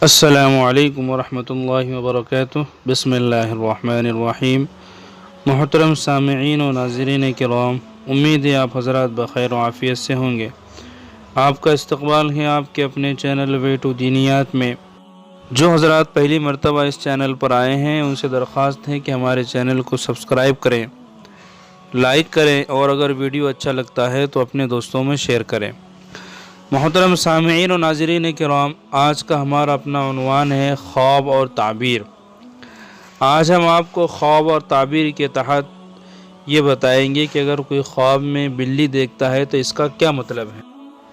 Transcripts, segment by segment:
السلام علیکم ورحمۃ اللہ وبرکاتہ۔ بسم اللہ الرحمن الرحیم۔ محترم سامعین و ناظرین کرام، امید ہے آپ حضرات بخیر و عافیت سے ہوں گے۔ آپ کا استقبال ہے آپ کے اپنے چینل وے ٹو دینیات میں۔ جو حضرات پہلی مرتبہ اس چینل پر آئے ہیں ان سے درخواست ہے کہ ہمارے چینل کو سبسکرائب کریں، لائک کریں اور اگر ویڈیو اچھا لگتا ہے تو اپنے دوستوں میں شیئر کریں۔ محترم سامعین و ناظرین کرام، آج کا ہمارا اپنا عنوان ہے خواب اور تعبیر۔ آج ہم آپ کو خواب اور تعبیر کے تحت یہ بتائیں گے کہ اگر کوئی خواب میں بلی دیکھتا ہے تو اس کا کیا مطلب ہے۔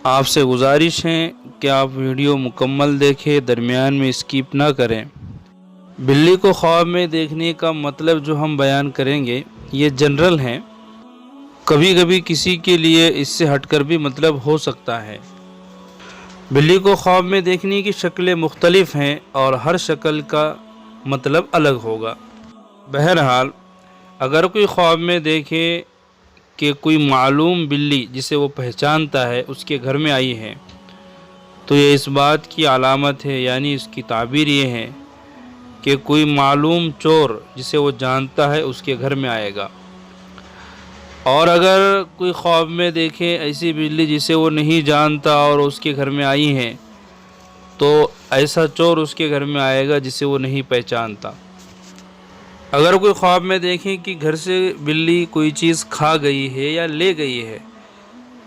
آپ سے گزارش ہے کہ آپ ویڈیو مکمل دیکھیں، درمیان میں اسکپ نہ کریں۔ بلی کو خواب میں دیکھنے کا مطلب جو ہم بیان کریں گے یہ جنرل ہیں، کبھی کبھی کسی کے لیے اس سے ہٹ کر بھی مطلب ہو سکتا ہے۔ بلی کو خواب میں دیکھنے کی شکلیں مختلف ہیں اور ہر شکل کا مطلب الگ ہوگا۔ بہرحال اگر کوئی خواب میں دیکھے کہ کوئی معلوم بلی جسے وہ پہچانتا ہے اس کے گھر میں آئی ہے تو یہ اس بات کی علامت ہے، یعنی اس کی تعبیر یہ ہے کہ کوئی معلوم چور جسے وہ جانتا ہے اس کے گھر میں آئے گا۔ اور اگر کوئی خواب میں دیکھے ایسی بلی جسے وہ نہیں جانتا اور اس کے گھر میں آئی ہے تو ایسا چور اس کے گھر میں آئے گا جسے وہ نہیں پہچانتا۔ اگر کوئی خواب میں دیکھیں کہ گھر سے بلی کوئی چیز کھا گئی ہے یا لے گئی ہے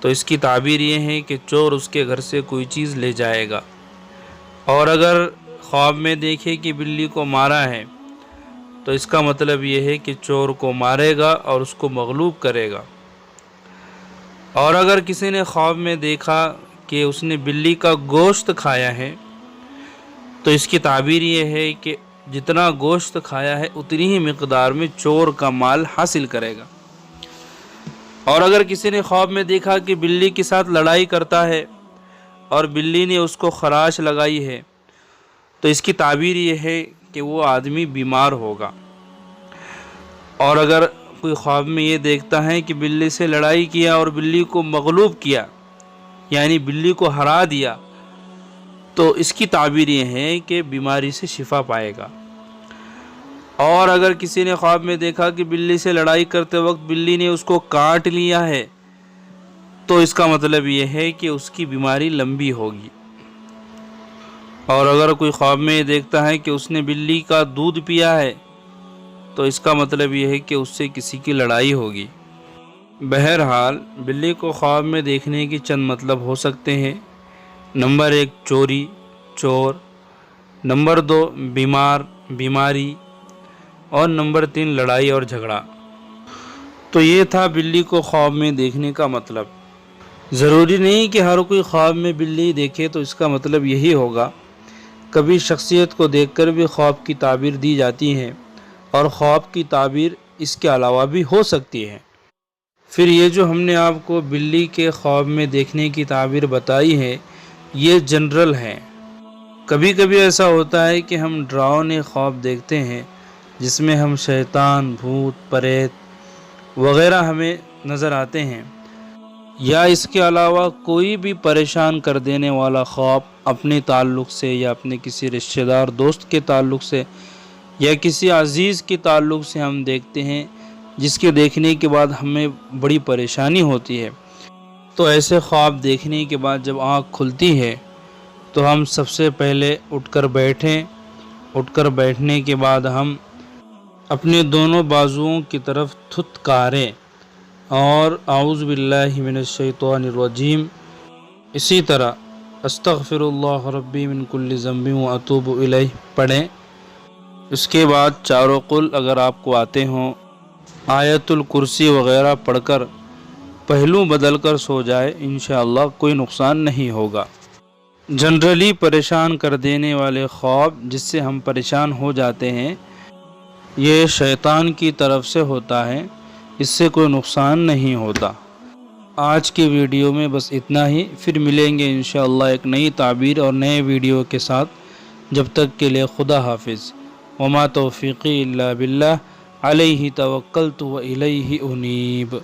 تو اس کی تعبیر یہ ہے کہ چور اس کے گھر سے کوئی چیز لے جائے گا۔ اور اگر خواب میں دیکھے کہ بلی کو مارا ہے تو اس کا مطلب یہ ہے کہ چور کو مارے گا اور اس کو مغلوب کرے گا۔ اور اگر کسی نے خواب میں دیکھا کہ اس نے بلی کا گوشت کھایا ہے تو اس کی تعبیر یہ ہے کہ جتنا گوشت کھایا ہے اتنی ہی مقدار میں چور کا مال حاصل کرے گا۔ اور اگر کسی نے خواب میں دیکھا کہ بلی کے ساتھ لڑائی کرتا ہے اور بلی نے اس کو خراش لگائی ہے تو اس کی تعبیر یہ ہے کہ وہ آدمی بیمار ہوگا۔ اور اگر کوئی خواب میں یہ دیکھتا ہے کہ بلی سے لڑائی کیا اور بلی کو مغلوب کیا، یعنی بلی کو ہرا دیا، تو اس کی تعبیر یہ ہے کہ بیماری سے شفا پائے گا۔ اور اگر کسی نے خواب میں دیکھا کہ بلی سے لڑائی کرتے وقت بلی نے اس کو کاٹ لیا ہے تو اس کا مطلب یہ ہے کہ اس کی بیماری لمبی ہوگی۔ اور اگر کوئی خواب میں یہ دیکھتا ہے کہ اس نے بلی کا دودھ پیا ہے تو اس کا مطلب یہ ہے کہ اس سے کسی کی لڑائی ہوگی۔ بہرحال بلی کو خواب میں دیکھنے کی چند مطلب ہو سکتے ہیں۔ نمبر 1 چوری، چور۔ نمبر 2 بیمار، بیماری۔ اور نمبر 3 لڑائی اور جھگڑا۔ تو یہ تھا بلی کو خواب میں دیکھنے کا مطلب۔ ضروری نہیں کہ ہر کوئی خواب میں بلی دیکھے تو اس کا مطلب یہی ہوگا۔ کبھی شخصیت کو دیکھ کر بھی خواب کی تعبیر دی جاتی ہے اور خواب کی تعبیر اس کے علاوہ بھی ہو سکتی ہے۔ پھر یہ جو ہم نے آپ کو بلی کے خواب میں دیکھنے کی تعبیر بتائی ہے یہ جنرل ہے۔ کبھی کبھی ایسا ہوتا ہے کہ ہم ڈراؤنے خواب دیکھتے ہیں جس میں ہم شیطان، بھوت، پریت وغیرہ ہمیں نظر آتے ہیں، یا اس کے علاوہ کوئی بھی پریشان کر دینے والا خواب اپنے تعلق سے یا اپنے کسی رشتہ دار دوست کے تعلق سے یا کسی عزیز کے تعلق سے ہم دیکھتے ہیں جس کے دیکھنے کے بعد ہمیں بڑی پریشانی ہوتی ہے۔ تو ایسے خواب دیکھنے کے بعد جب آنکھ کھلتی ہے تو ہم سب سے پہلے اٹھ کر بیٹھیں۔ اٹھ کر بیٹھنے کے بعد ہم اپنے دونوں بازوؤں کی طرف تھتکاریں اور اعوذ باللہ من الشیطان الرجیم، اسی طرح استغفر اللہ ربی من کل ذنب واتوب الیہ پڑھیں۔ اس کے بعد چاروں قل اگر آپ کو آتے ہوں، آیت الکرسی وغیرہ پڑھ کر پہلو بدل کر سو جائے، انشاءاللہ کوئی نقصان نہیں ہوگا۔ جنرلی پریشان کر دینے والے خواب جس سے ہم پریشان ہو جاتے ہیں یہ شیطان کی طرف سے ہوتا ہے، اس سے کوئی نقصان نہیں ہوتا۔ آج کی ویڈیو میں بس اتنا ہی، پھر ملیں گے انشاءاللہ ایک نئی تعبیر اور نئے ویڈیو کے ساتھ۔ جب تک کے لیے خدا حافظ۔ وما توفیقی الا باللہ علیہ توکلت و الیہ انیب۔